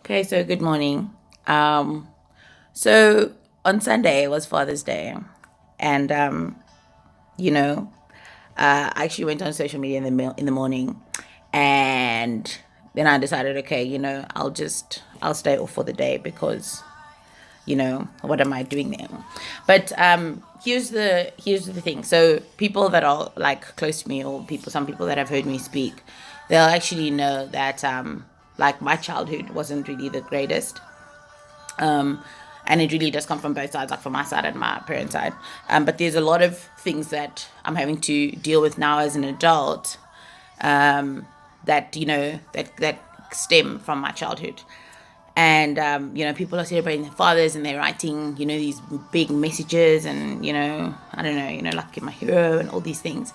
Okay, so good morning. Um, so on Sunday was Father's Day, and you know, I actually went on social media in the morning, and then I decided, okay, I'll stay off for the day because what am I doing there? But here's the thing. So people that are like close to me, or some people that have heard me speak, they'll actually know that like my childhood wasn't really the greatest. And it really does come from both sides, like from my side and my parents' side. But there's a lot of things that I'm having to deal with now as an adult, that that stem from my childhood. And people are celebrating their fathers, and they're writing these big messages, and I don't know, like my hero and all these things.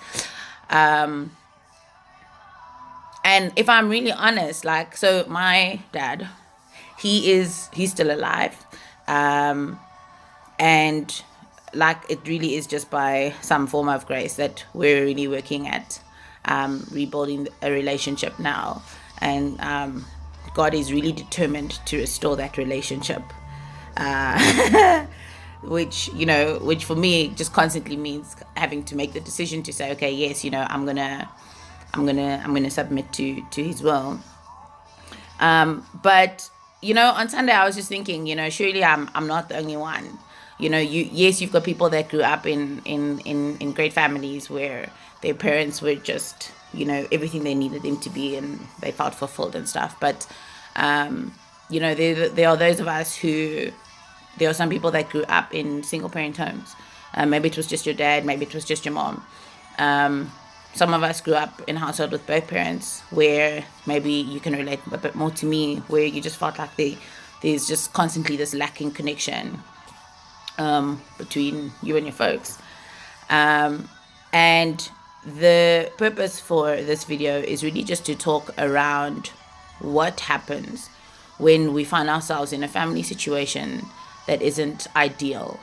And if I'm really honest, like, so my dad, he's still alive. um and like, it really is just by some form of grace that we're really working at rebuilding a relationship now. And God is really determined to restore that relationship, which for me just constantly means having to make the decision to say, okay, yes, I'm gonna submit to his will. But on Sunday I was just thinking, surely I'm not the only one. Yes, you've got people that grew up in great families where their parents were just, everything they needed them to be, and they felt fulfilled and stuff. But there are those of us who, there are some people that grew up in single parent homes. Maybe it was just your dad, maybe it was just your mom. Some of us grew up in a household with both parents, where maybe you can relate a bit more to me, where you just felt like there's just constantly this lacking connection between you and your folks. And the purpose for this video is really just to talk around what happens when we find ourselves in a family situation that isn't ideal.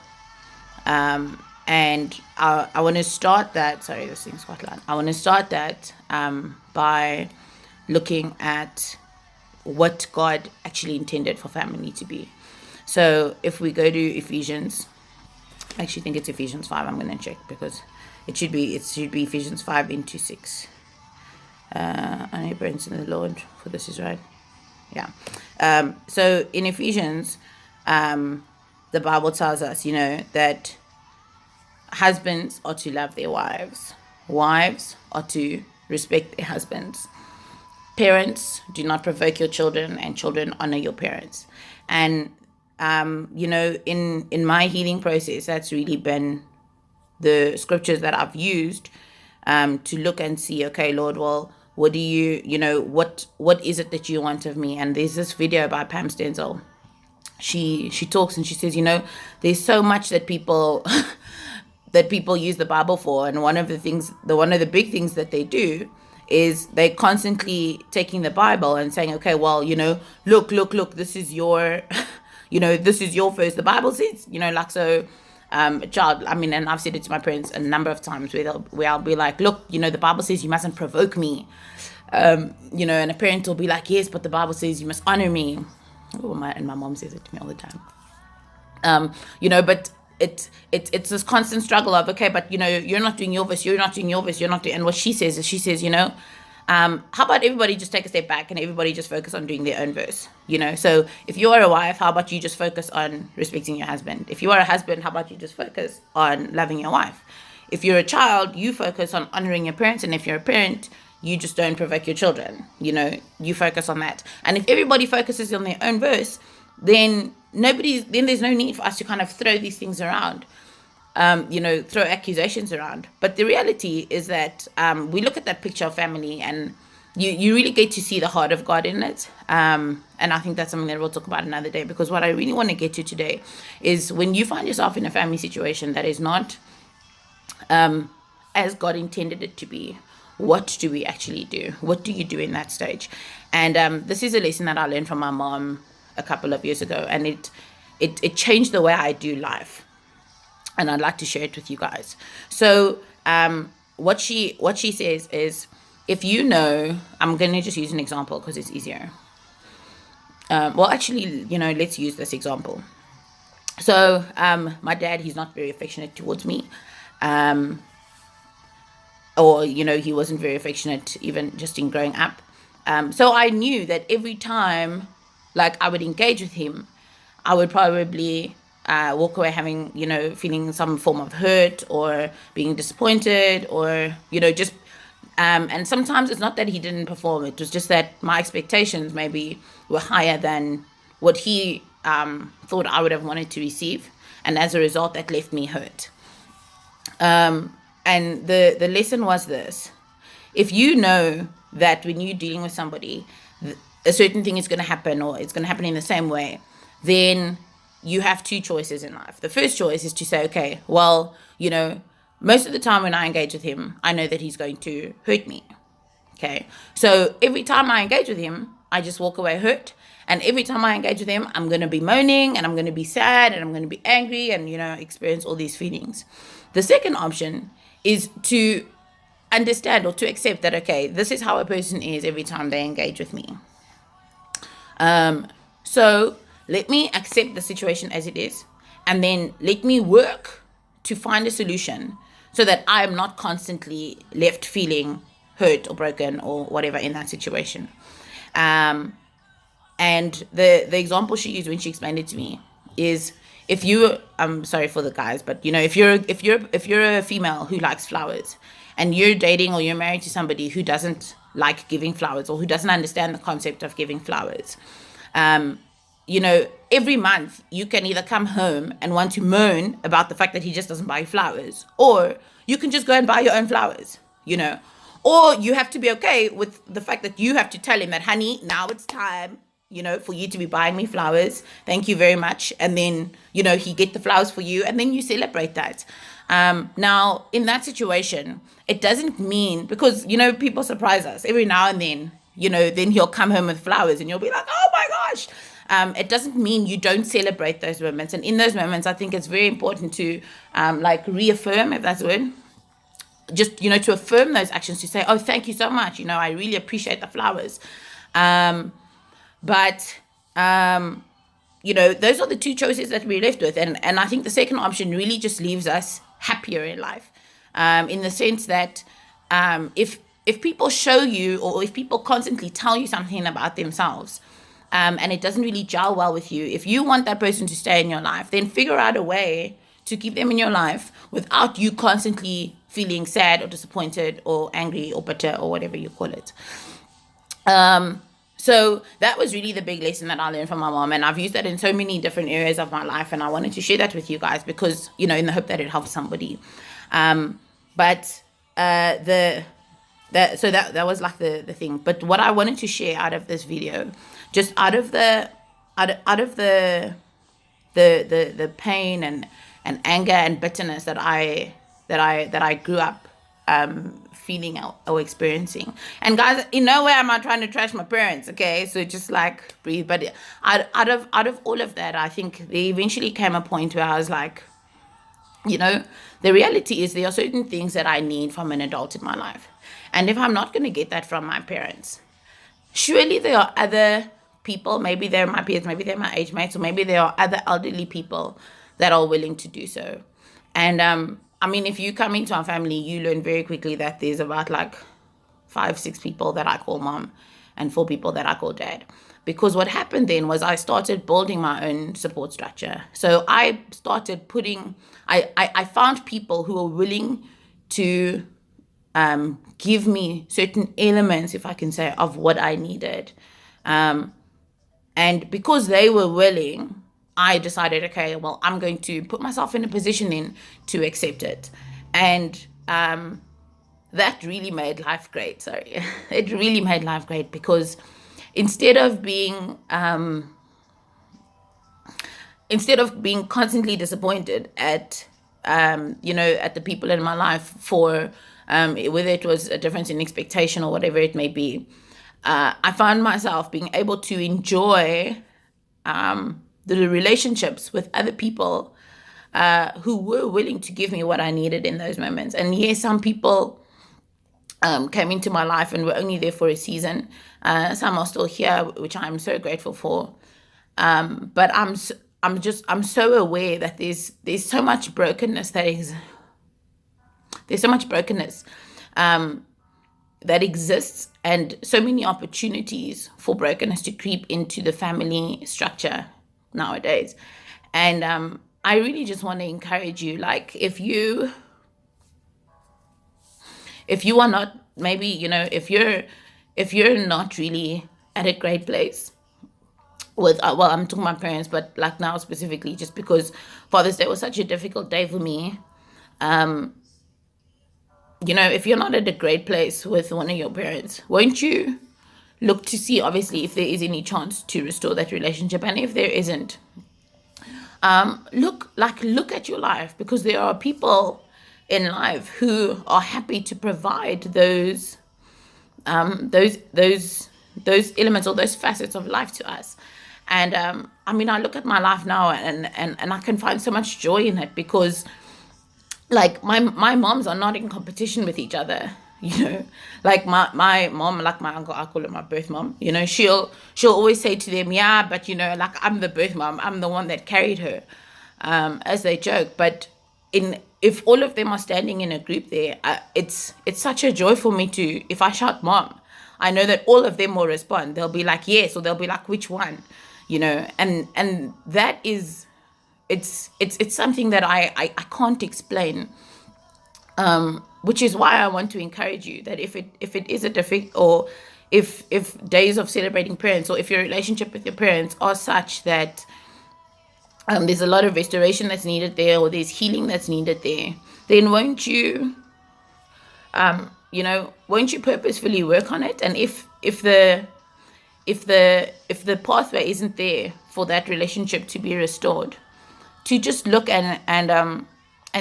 And I want to start that. Sorry, this thing's quite loud. I want to start that by looking at what God actually intended for family to be. So if we go to Ephesians, I actually think it's Ephesians 5. I'm going to check because it should be Ephesians 5 into 6. I know parents in the Lord, for this is right. Yeah. So in Ephesians, the Bible tells us, that husbands are to love their wives. Wives are to respect their husbands. Parents, do not provoke your children, and children, honor your parents. And in my healing process, that's really been the scriptures that I've used to look and see, okay, Lord, well, what do what is it that you want of me? And there's this video by Pam Stenzel. She talks and she says, there's so much that people that people use the Bible for, and one of the big things that they do is they constantly taking the Bible and saying, okay, well, look, this is your, this is your first. The Bible says, like, so, a child. I mean, and I've said it to my parents a number of times where I'll be like, look, the Bible says you mustn't provoke me, and a parent will be like, yes, but the Bible says you must honor me. Oh, my mom says it to me all the time. But it's this constant struggle of, okay, but you're not doing your verse, you're not doing your verse, you're not doing. And what she says is, how about everybody just take a step back and everybody just focus on doing their own verse? So if you are a wife, how about you just focus on respecting your husband? If you are a husband, how about you just focus on loving your wife? If you're a child, you focus on honoring your parents. And if you're a parent, you just don't provoke your children. You focus on that. And if everybody focuses on their own verse, then there's no need for us to kind of throw these things around, throw accusations around. But the reality is that we look at that picture of family, and you really get to see the heart of God in it. And I think that's something that we'll talk about another day, because what I really want to get to today is, when you find yourself in a family situation that is not as God intended it to be, what do we actually do? What do you do in that stage? And this is a lesson that I learned from my mom a couple of years ago, and it changed the way I do life, and I'd like to share it with you guys. So what she says is, if I'm going to just use an example because it's easier. Well, actually, let's use this example. So, my dad, he's not very affectionate towards me. Um, or, he wasn't very affectionate even just in growing up. So I knew that every time, like, I would engage with him, I would probably walk away having, feeling some form of hurt or being disappointed or, just. And sometimes it's not that he didn't perform, it was just that my expectations maybe were higher than what he thought I would have wanted to receive. And as a result, that left me hurt. And the lesson was this: if you know that when you're dealing with somebody, a certain thing is going to happen, or it's going to happen in the same way, then you have two choices in life. The first choice is to say, okay, well, most of the time when I engage with him, I know that he's going to hurt me. Okay. So every time I engage with him, I just walk away hurt. And every time I engage with him, I'm going to be moaning and I'm going to be sad and I'm going to be angry and, experience all these feelings. The second option is to understand or to accept that, okay, this is how a person is every time they engage with me. So let me accept the situation as it is, and then let me work to find a solution so that I am not constantly left feeling hurt or broken or whatever in that situation. And the example she used when she explained it to me is, if you, I'm sorry for the guys, but if you're a female who likes flowers and you're dating or you're married to somebody who doesn't like giving flowers or who doesn't understand the concept of giving flowers, every month you can either come home and want to moan about the fact that he just doesn't buy flowers, or you can just go and buy your own flowers, or you have to be okay with the fact that you have to tell him that, honey, now it's time, for you to be buying me flowers. Thank you very much. And then, he get the flowers for you and then you celebrate that. Now, in that situation, it doesn't mean, because, people surprise us every now and then, then he'll come home with flowers and you'll be like, oh my gosh. It doesn't mean you don't celebrate those moments. And in those moments, I think it's very important to reaffirm, if that's a word, just, to affirm those actions, to say, oh, thank you so much. I really appreciate the flowers. But those are the two choices that we're left with. And I think the second option really just leaves us happier in life, in the sense that if people show you, or if people constantly tell you something about themselves, and it doesn't really gel well with you, if you want that person to stay in your life, then figure out a way to keep them in your life without you constantly feeling sad or disappointed or angry or bitter or whatever you call it. So that was really the big lesson that I learned from my mom, and I've used that in so many different areas of my life, and I wanted to share that with you guys because, in the hope that it helps somebody. But so that was like the thing. But what I wanted to share out of this video, just out of the pain and anger and bitterness that I grew up feeling or experiencing. And guys, in no way am I trying to trash my parents, okay? So just like breathe. But out of all of that, I think there eventually came a point where I was like, the reality is there are certain things that I need from an adult in my life. And if I'm not going to get that from my parents, surely there are other people, maybe they're my peers, maybe they're my age mates, or maybe there are other elderly people that are willing to do so. And if you come into our family, you learn very quickly that there's about like 5-6 people that I call mom and 4 people that I call dad. Because what happened then was I started building my own support structure. So I started I found people who were willing to give me certain elements, if I can say, of what I needed. And because they were willing, I decided, okay, well, I'm going to put myself in a position then to accept it. And that really made life great. Sorry. It really made life great because instead of being constantly disappointed at the people in my life for whether it was a difference in expectation or whatever it may be, I found myself being able to enjoy the relationships with other people who were willing to give me what I needed in those moments. And yes, some people came into my life and were only there for a season. Some are still here, which I'm so grateful for. But I'm so aware that there's so much brokenness there's so much brokenness that exists, and so many opportunities for brokenness to creep into the family structure nowadays. And I really just want to encourage you, like, if you are not, maybe, if you're not really at a great place with, well, I'm talking about parents, but like now specifically, just because Father's Day was such a difficult day for me. If you're not at a great place with one of your parents, won't you look to see, obviously, if there is any chance to restore that relationship? And if there isn't, look at your life, because there are people in life who are happy to provide those elements, or those facets of life to us. And I look at my life now, and I can find so much joy in it, because like my moms are not in competition with each other. Like my mom, like my uncle, I call her my birth mom. She'll always say to them, yeah, but like, I'm the birth mom, I'm the one that carried her, as they joke. But if all of them are standing in a group there, it's such a joy for me to, if I shout mom, I know that all of them will respond. They'll be like yes, or they'll be like which one, and that is, it's something that I can't explain, which is why I want to encourage you that if it is a difficult, or if days of celebrating parents, or if your relationship with your parents are such that there's a lot of restoration that's needed there, or there's healing that's needed there, then won't you purposefully work on it? And if the pathway isn't there for that relationship to be restored, to just look and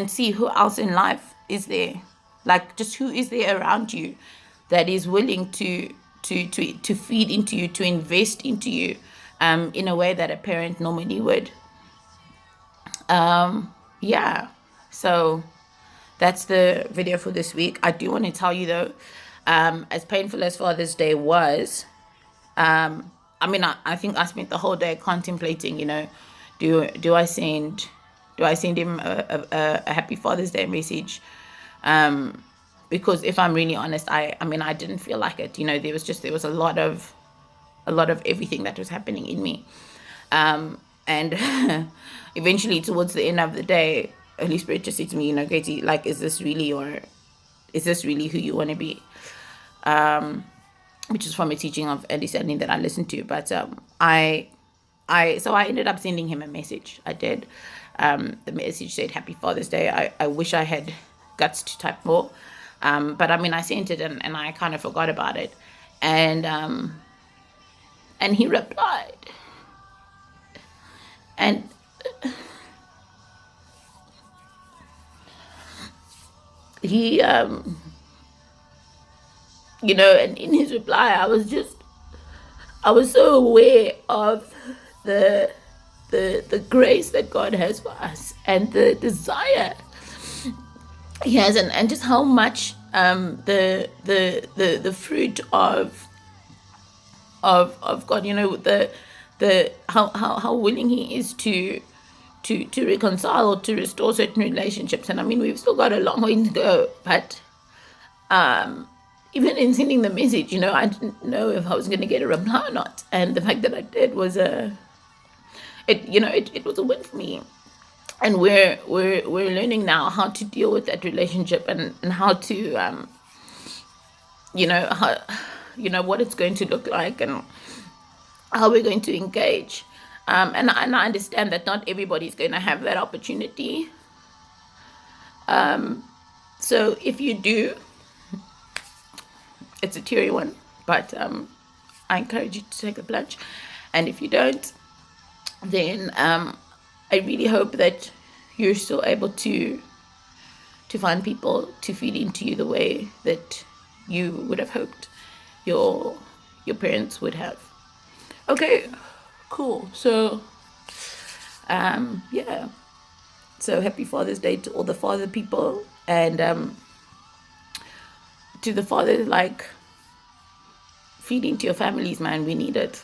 see who else in life is there, like, just who is there around you that is willing to feed into you, to invest into you, in a way that a parent normally would. Yeah. So that's the video for this week. I do want to tell you though, as painful as Father's Day was, I think I spent the whole day contemplating, do I send him a happy Father's Day message? Because if I'm really honest, I didn't feel like it. There was a lot of everything that was happening in me. And eventually, towards the end of the day, Holy Spirit just said to me, Katie, like, is this really who you want to be? Which is from a teaching of Andy Stanley that I listened to. But so I ended up sending him a message. I did. The message said Happy Father's Day. I wish I had guts to type more. But I sent it, and I kind of forgot about it. And he replied. And he, and in his reply, I was so aware of the grace that God has for us, and the desire He has, and just how much the fruit of God, the how willing He is to reconcile or to restore certain relationships. And we've still got a long way to go, but even in sending the message, I didn't know if I was going to get a reply or not. And the fact that I did was it was a win for me. And we're learning now how to deal with that relationship, and how to what it's going to look like, and how we're going to engage. And I understand that not everybody's going to have that opportunity. So if you do, it's a teary one, but I encourage you to take the plunge. And if you don't, then I really hope that you're still able to find people to feed into you the way that you would have hoped your parents would have. Okay, cool. So, yeah. So happy Father's Day to all the father people, and to the fathers, like, feed into your families, man. We need it.